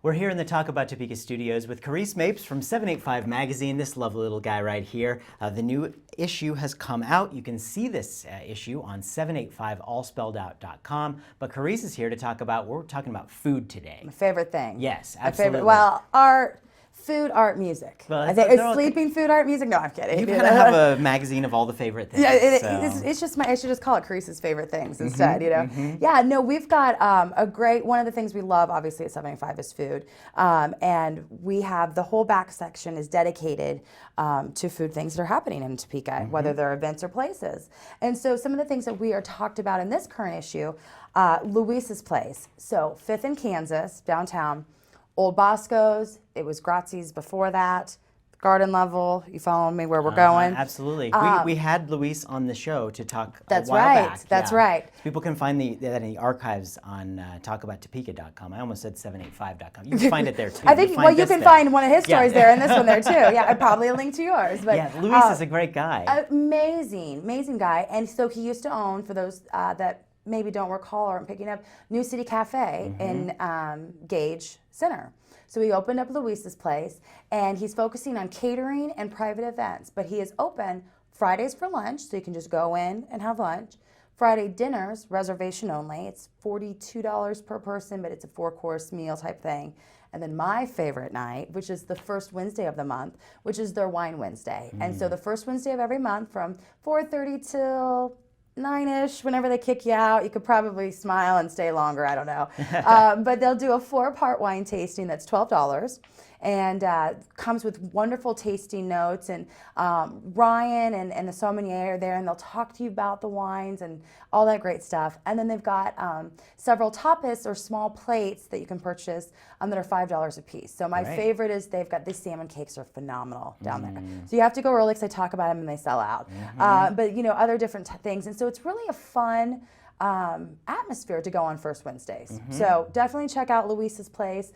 We're here in the Talk About Topeka studios with Kerrice Mapes from 785 magazine, this lovely little guy right here. The new issue has come out. You can see this issue on 785allspelledout.com. But Kerrice is here to talk about, we're talking about food today. My favorite thing. Yes, My absolutely. favorite, well, art. Food, art, music. Well, I think it's sleeping, food, art, music. No, I'm kidding. You kind of have a magazine of all the favorite things. Yeah, so. it's just I should just call it Kerrice's favorite things instead, you know? Yeah, no, we've got a great, one of the things we love, obviously, at 785 is food. And we have the whole back section is dedicated to food things that are happening in Topeka, whether they're events or places. And so some of the things that we are talked about in this current issue, Luisas Place. So 5th and Kansas, downtown. Old Bosco's, it was Grazzi's before that, garden level, you following me where we're going? Absolutely. We had Loiss on the show to talk that's a while right, back. That's yeah. right. People can find that in the archives on talkabouttopeka.com. I almost said 785.com. You can find it there too. I think, you can find one of his stories there and this one there too. Yeah, I'd probably link to yours. But, yeah, Loiss is a great guy. Amazing guy. And so he used to own, for those that maybe don't recall or aren't picking up, New City Cafe in Gage Center. So he opened up Lois's Place, and he's focusing on catering and private events. But he is open Fridays for lunch, so you can just go in and have lunch. Friday dinners, reservation only. It's $42 per person, but it's a 4-course meal type thing. And then my favorite night, which is the first Wednesday of the month, which is their Wine Wednesday. And so the first Wednesday of every month from 4:30 till 9-ish, whenever they kick you out, you could probably smile and stay longer, I don't know. But they'll do a 4-part wine tasting that's $12 and comes with wonderful tasting notes. And Ryan and the sommelier are there, and they'll talk to you about the wines and all that great stuff. And then they've got several tapas or small plates that you can purchase that are $5 a piece. So my favorite is they've got these salmon cakes are phenomenal down there. So you have to go early because I talk about them and they sell out. But you know, other different things. And so it's really a fun atmosphere to go on first Wednesdays. So definitely check out Lois's Place.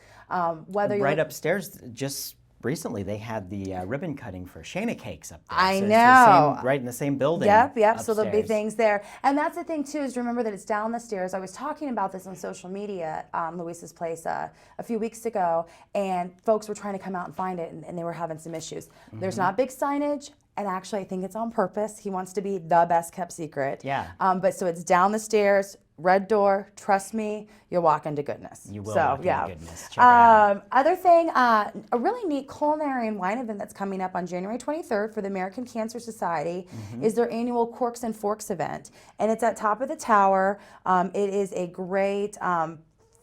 Whether right upstairs, just recently they had the ribbon cutting for Shana Cakes up there. I so know. It's right in the same building. Yep. Upstairs. So there'll be things there. And that's the thing too, is remember that it's down the stairs. I was talking about this on social media, Lois's Place, a few weeks ago, and folks were trying to come out and find it, and they were having some issues. There's not big signage. And actually, I think it's on purpose. He wants to be the best kept secret. Yeah. But so it's down the stairs, red door. Trust me, you'll walk into goodness. You will so, walk into goodness. Check it out. Other thing, a really neat culinary and wine event that's coming up on January 23rd for the American Cancer Society is their annual Corks and Forks event. And it's at top of the tower. It is a great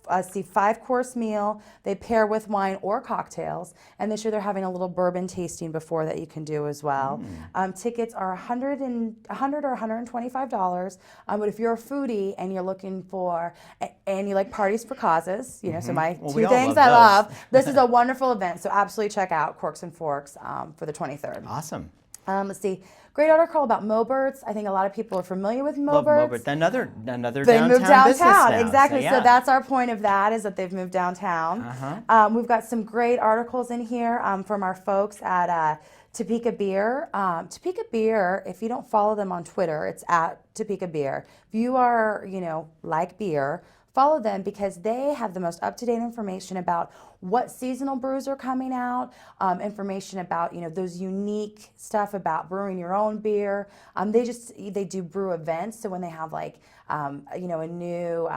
5-course meal. They pair with wine or cocktails, and this year they're having a little bourbon tasting before that you can do as well. Tickets are $100 or $125. But if you're a foodie and you're looking for, and you like parties for causes, you know, so my two things I love, this is a wonderful event. So absolutely check out Corks and Forks for the 23rd. Awesome. Let's see. Great article about Moberts. I think a lot of people are familiar with Moberts. Love Moberts. Another they downtown moved downtown. business now, Exactly. So, yeah. So that's our point of that, is that they've moved downtown. We've got some great articles in here from our folks at Topeka Beer. Topeka Beer, if you don't follow them on Twitter, it's at Topeka Beer. If you are, you know, like beer, follow them because they have the most up-to-date information about what seasonal brews are coming out, information about, you know, those unique stuff about brewing your own beer. They do brew events, so when they have like, you know, a new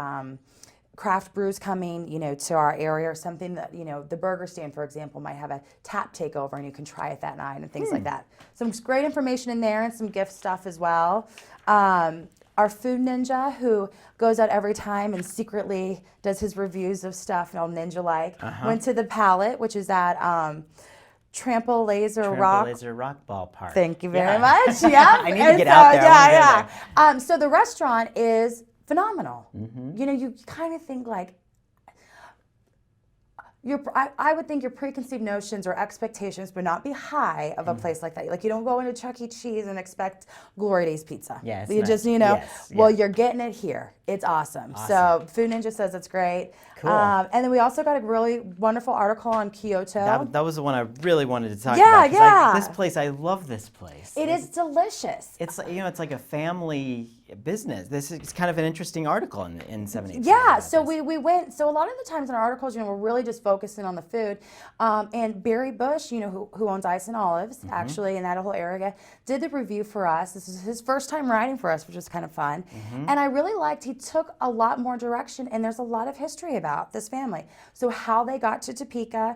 craft brews coming, you know, to our area or something that, you know, the burger stand, for example, might have a tap takeover and you can try it that night and things like that. Some great information in there and some gift stuff as well. Our food ninja, who goes out every time and secretly does his reviews of stuff, all ninja-like, went to the Palette, which is at Trample Laser Rock Ballpark. Thank you very much. Yeah, I need to get out there. So the restaurant is phenomenal. You know, you kind of think like, I would think your preconceived notions or expectations would not be high of a place like that. Like, you don't go into Chuck E. Cheese and expect Glory Days pizza. Yes, you just, you know, well, you're getting it here. It's awesome. So Food Ninja says it's great. Cool. And then we also got a really wonderful article on Kyoto. That was the one I really wanted to talk about. This place, I love this place. It is delicious. It's, you know, it's like a family business. This is kind of an interesting article in 785. Yeah, so we went, so a lot of the times in our articles, we're really just focusing on the food. And Barry Bush, who owns Ice and Olives, actually, in that whole area, did the review for us. This is his first time writing for us, which was kind of fun. And I really liked, he took a lot more direction, and there's a lot of history about this family. So how they got to Topeka,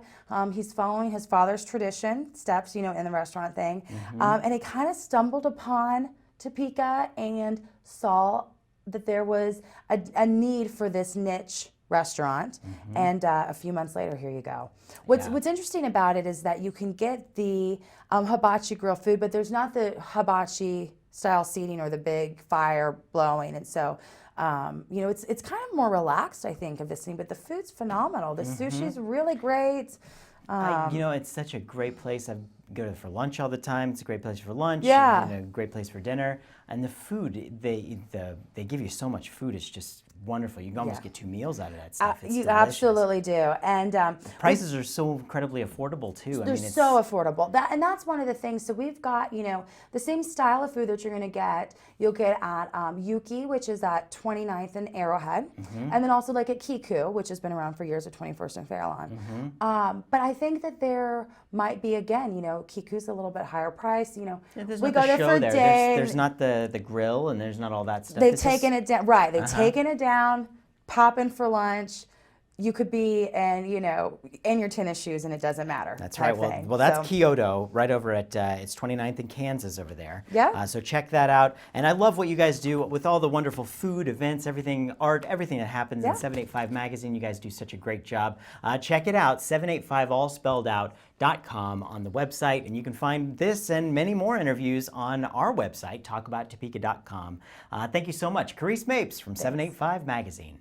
he's following his father's tradition, steps, in the restaurant thing. And he kind of stumbled upon Topeka and saw that there was a need for this niche restaurant, and a few months later, here you go. What's interesting about it is that you can get the hibachi grill food, but there's not the hibachi style seating or the big fire blowing, and so it's kind of more relaxed, I think, of this thing. But the food's phenomenal. The sushi's really great. It's such a great place. I go to for lunch all the time. It's a great place for lunch. Yeah. And a great place for dinner. And the food, they give you so much food. It's just wonderful. You can almost get 2 meals out of that stuff. It's you delicious. absolutely do. And prices are so incredibly affordable too. They're so affordable. That's one of the things. So we've got, the same style of food that you're going to get. You'll get at Yuki, which is at 29th and Arrowhead, and then also like at Kiku, which has been around for years, at 21st and Fairlawn. But I think that there might be, again, Kiku's a little bit higher price. Yeah, we go there for a day. There's not the grill, and there's not all that stuff. They've taken it down. Right, they've taken it down. Pop in for lunch. You could be in your tennis shoes, and it doesn't matter. That's right. Well, that's Kyoto, right over at it's 29th in Kansas over there. Yeah. So check that out. And I love what you guys do with all the wonderful food, events, everything, art, everything that happens in 785 Magazine. You guys do such a great job. Check it out, 785 all spelled out.com on the website, and you can find this and many more interviews on our website, talkabouttopeka.com. Thank you so much, Kerrice Mapes from 785 Magazine.